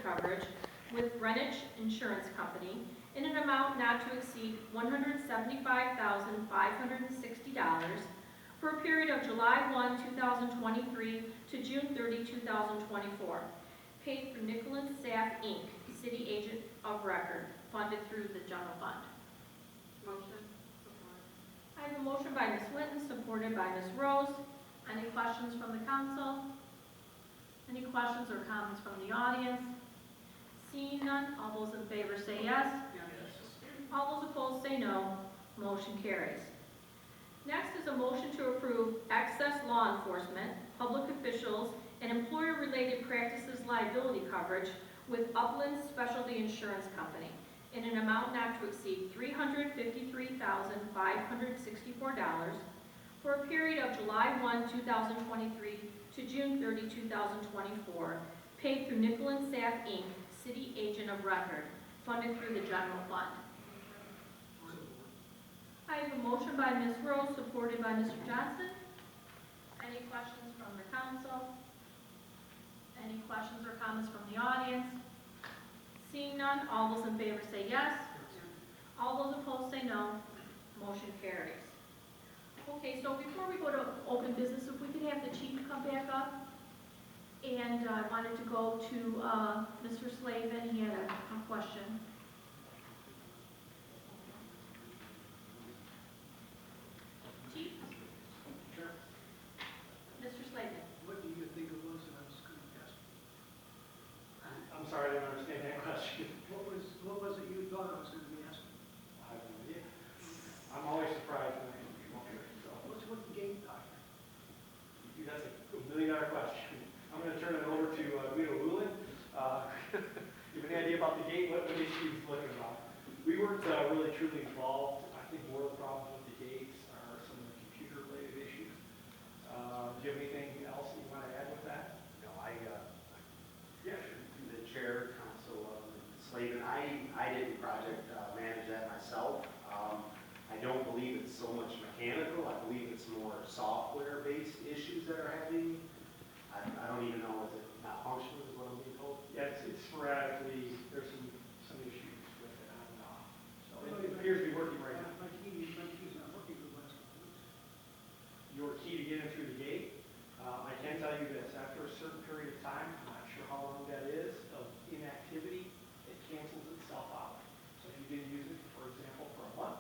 coverage with Greenwich Insurance Company in an amount not to exceed $175,560 for a period of July 1, 2023 to June 30, 2024, paid through Nicholas Saff, Inc., City Agent of Record, funded through the general fund. Motion. Support. I have a motion by Ms. Winton, supported by Ms. Rose. Any questions from the council? Any questions or comments from the audience? Seeing none, all those in favor say yes. All those opposed say no. Motion carries. Next is a motion to approve excess law enforcement, public officials, and employer-related practices liability coverage with Upland Specialty Insurance Company in an amount not to exceed $353,564 for a period of July 1, 2023 to June 30, 2024, paid through Nicholas Saff, Inc., City Agent of Record, funded through the general fund. I have a motion by Ms. Rose, supported by Mr. Johnson. Any questions from the council? Any questions or comments from the audience? Seeing none, all those in favor say yes. All those opposed say no. Motion carries. Okay, so before we go to open business, if we could have the chief come back up. And I wanted to go to Mr. Slavin. He had a question. Chief? Sure. Mr. Slavin. What do you think it was that I was going to ask? I'm sorry, I didn't understand that question. What was it you thought I was going to be asking? I have no idea. I'm always surprised when I come up here, so. What's with the gate doctor? That's a $1 million question. I'm going to turn it over to Guido Lulin. You have any idea about the gate? What issue he's looking about? We weren't really truly involved. I think more of the problems with the gates are some of the computer-related issues. Do you have anything else you want to add with that? No, Yeah, sure. the chair, Council Slavin, I didn't project manage that myself. I don't believe it's so much mechanical. I believe it's more software-based issues that are happening. I don't even know, is it not functional is what I'm being told? Yeah, it's sporadically, there's some issues with it on and off. So it appears to be working right now. My key's not working for the last couple of weeks. Your key to get in through the gate, I can tell you this, after a certain period of time, I'm not sure how long that is, of inactivity, it cancels itself out. So if you didn't use it, for example, for a month,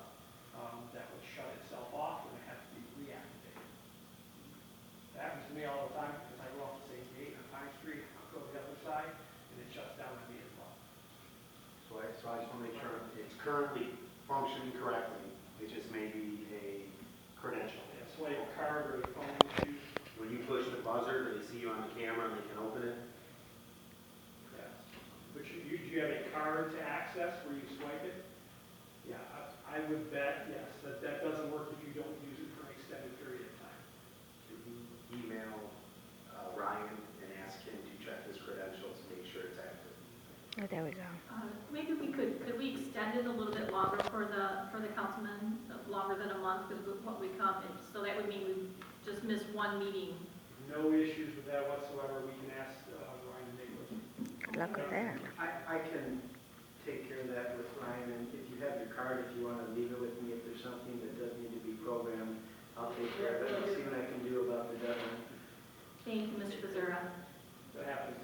that would shut itself off and it has to be reactivated. That happens to me all the time because I go off the same gate on Pine Street, I'll go to the other side, and it shuts down on me as well. So I just want to make sure it's currently functioning correctly. It just may be a credential. It's like a card or a phone issue. When you push the buzzer, do they see you on the camera and they can open it? Yes. But do you have a card to access where you swipe it? Yeah, I would bet, yes, that doesn't work if you don't use it for an extended period of time. Can you email Ryan and ask him to check his credentials to make sure it's active? Oh, there we go. Maybe could we extend it a little bit longer for the councilman, longer than a month, because what we come, so that would mean we just miss one meeting. No issues with that whatsoever. We can ask Ryan to make those. Good luck with that. I can take care of that with Ryan, and if you have your card, if you want to leave it with me, if there's something that does need to be programmed, I'll take care of it. I'll see what I can do about the deadline. Thank you, Mr. Becerra. That happens.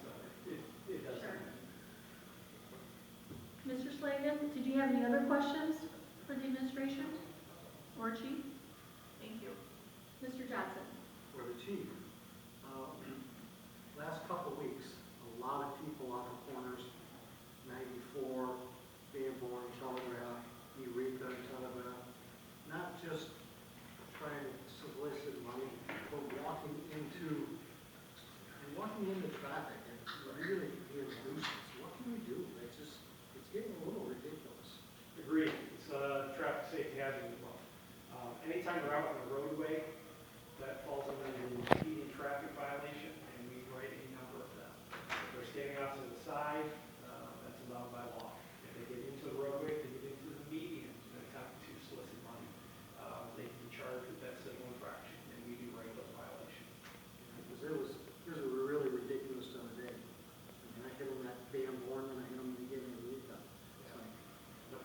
It does. Sure. Mr. Slavin, did you have any other questions for the administration or chief? Thank you. Mr. Johnson. For the chief, last couple of weeks, a lot of people on the corners, 94, Dearborn, Telegraph, Eureka, Telegraph, not just trying to solicit money, but walking into traffic and really being nuisance. What can we do? It's getting a little ridiculous. Agreed. It's a traffic safety hazard as well. Anytime we're out on the roadway, that falls under the speeding traffic violation, and we write a number of them. If they're standing off to the side, that's allowed by law. If they get into the roadway, if they get into the median, and attempt to solicit money, they can be charged with that civil infraction, and we do write those violations. Because it was really ridiculous the other day. I mean, I hit on that Van Born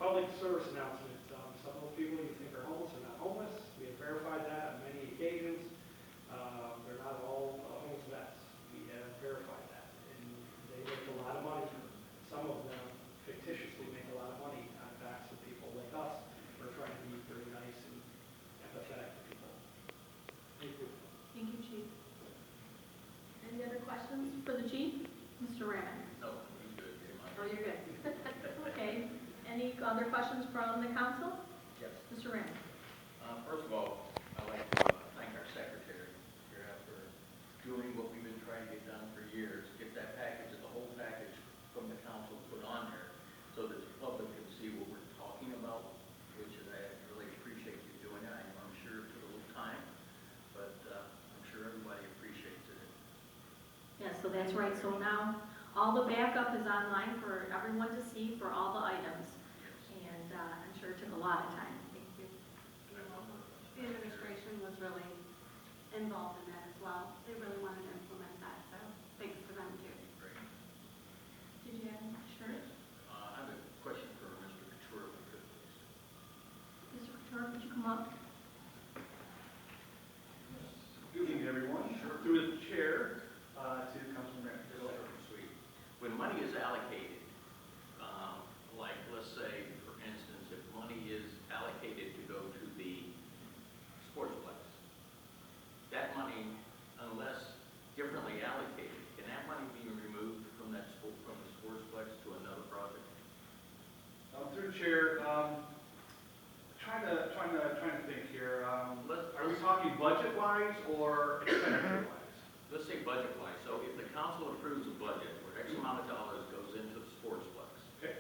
public service announcement. Some of the people you think are homeless are not homeless. We have verified that on many occasions. They're not all homeless vets. We have verified that. And they make a lot of money. Some of them fictitiously make a lot of money on backs of people like us who are trying to be very nice and empathetic to people. Thank you. Thank you, Chief. Any other questions for the Chief? Mr. Raymond? No, I'm good. Oh, you're good. Okay. Any other questions from the council? Yes. Mr. Raymond? First of all, I'd like to thank our secretary here for doing what we've been trying to get done for years, get that package, the whole package from the council put on there so that the public can see what we're talking about, which I really appreciate you doing it. I'm sure it took a little time, but I'm sure everybody appreciates it. Yeah, so that's right. So now all the backup is online for everyone to see for all the items. And I'm sure it took a lot of time. Thank you. The administration was really involved in that as well. They really wanted to implement that, so thanks to them too. Great. Did you have any? Sure. I have a question for Mr. Couture, if we could, please. Mr. Couture, would you come up? Good evening, everyone. Sure. Through the chair to Councilman Short and sweet. When money is allocated, like, let's say, for instance, if money is allocated to go to the sportsplex, that money, unless differently allocated, can that money be removed from that from the sportsplex to another project? Through the chair, trying to think here. Are we talking budget-wise or expenditure-wise? Let's say budget-wise. So if the council approves a budget where X amount of dollars goes into the sportsplex, Okay.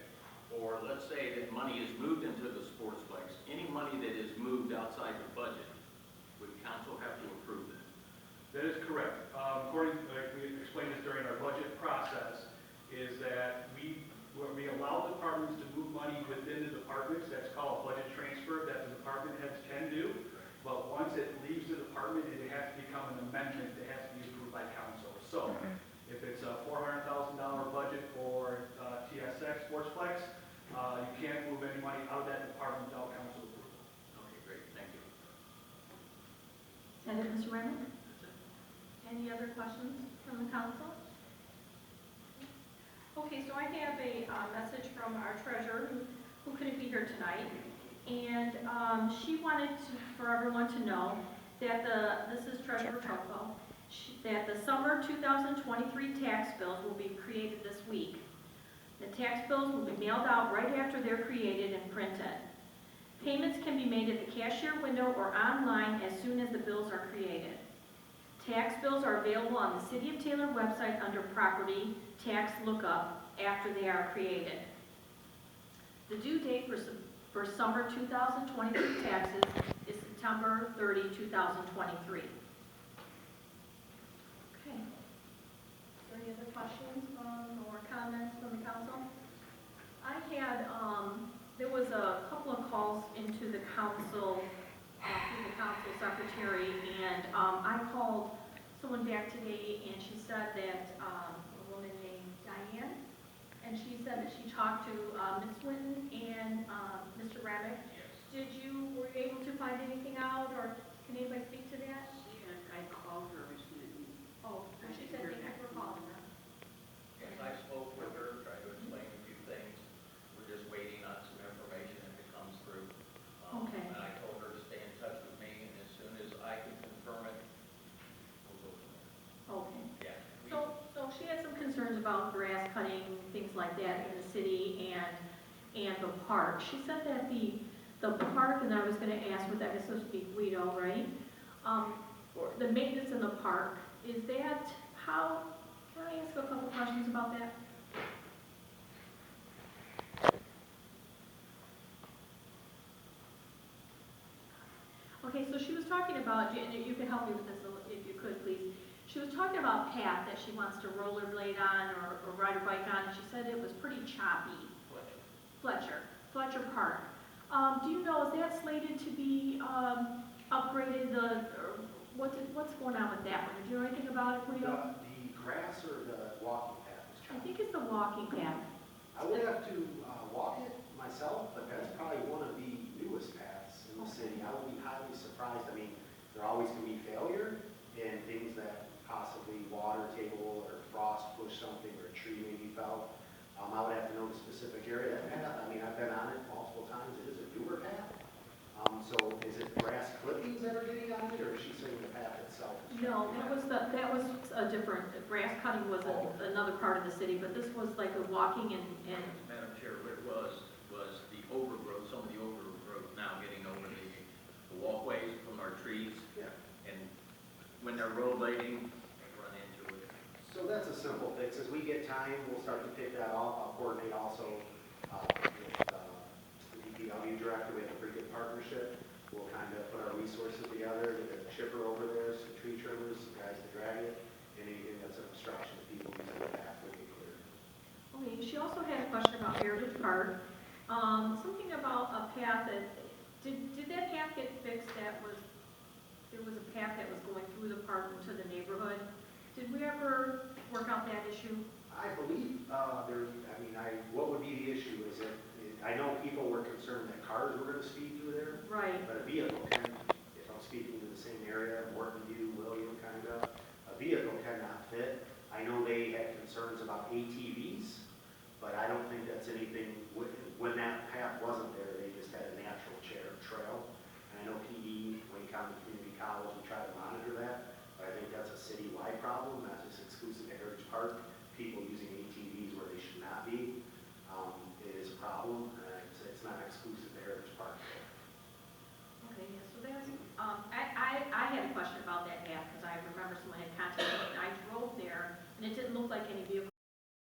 or let's say that money is moved into the sportsplex, any money that is moved outside the budget, would council have to approve it? That is correct. According, like we explained this during our budget process, is that when we allow departments to move money within the departments, that's called a budget transfer, that the department heads can do. But once it leaves the department, it has to become an amendment that has to be approved by council. So if it's a $400,000 budget for TSX Sportsplex, you can't move any money out of that department without council approval. Okay, great, thank you. Is that it, Mr. Raymond? Any other questions from the council? Okay, so I have a message from our treasurer who couldn't be here tonight. And she wanted for everyone to know that this is Treasurer Toko, that the summer 2023 tax bills will be created this week. The tax bills will be mailed out right after they're created and printed. Payments can be made at the cashier window or online as soon as the bills are created. Tax bills are available on the City of Taylor website under Property Tax Lookup after they are created. The due date for summer 2023 taxes is September 30, 2023. Okay. Is there any other questions or comments from the council? I had, there was a couple of calls into the council, through the council secretary, and I called someone back today, and she said that a woman named Diane, and she said that she talked to Ms. Winton and Mr. Ramick. Yes. Were you able to find anything out, or can anybody speak to that? I called her, she didn't. Oh, she said thank you for calling her. Yes, I spoke with her, tried to explain a few things. We're just waiting on some information if it comes through. Okay. And I told her to stay in touch with me, and as soon as I can confirm it, we'll go from there. Okay. Yeah. So she had some concerns about grass cutting, things like that in the city and the park. She said that the park, and I was going to ask, I guess this would be Guido, right? For the maintenance in the park, is that how, can I ask a couple questions about that? Okay, so she was talking about, and you can help me with this if you could, please. She was talking about path that she wants to rollerblade on or ride her bike on, and she said it was pretty choppy. Fletcher Park. Do you know, is that slated to be upgraded, or what's going on with that one? Do you know anything about it, Guido? The grass or the walking path is I choppy? think it's the walking path. I would have to walk it myself, but that's city, I would be highly surprised. I mean, there always can be failure in things that possibly water table or frost push something or a tree maybe fell. I would have to know the specific area. That path, I mean, I've been on it multiple times. It is a newer path. So is it grass clippings that are getting on it, or is she saying the path itself? is No, trying to that was a different, grass cutting was another part of the city, but this was like a walking and, Madam Chair, what it was the overgrowth, some of the overgrowth now getting over the walkways from our trees. Yeah. And when they're road lighting, they run into it. So that's a simple fix. As we get time, we'll start to pick that off. I'll coordinate also with the DPW director. We have a pretty good partnership. We'll kind of put our resources together, get a chipper over there, some tree trimmers, some guys to drag it, and anything that's an obstruction to people using the path will be cleared. okay, she also had a question about Heritage Park. Something about a path that, did that path get fixed that was, there was a path that was going through the park into the neighborhood? Did we ever work out that issue? I believe what would be the issue is that, I know people were concerned that cars were going to speed through there. Right. But a vehicle can, if I'm speaking to the same area, Morton View, William kind of, a vehicle cannot fit. I know they had concerns about ATVs, but I don't think that's anything, when that path wasn't there, they just had a natural trail. And I know PD, Wayne County Community College, we try to monitor that, but I think that's a citywide problem, not just exclusive to Heritage Park.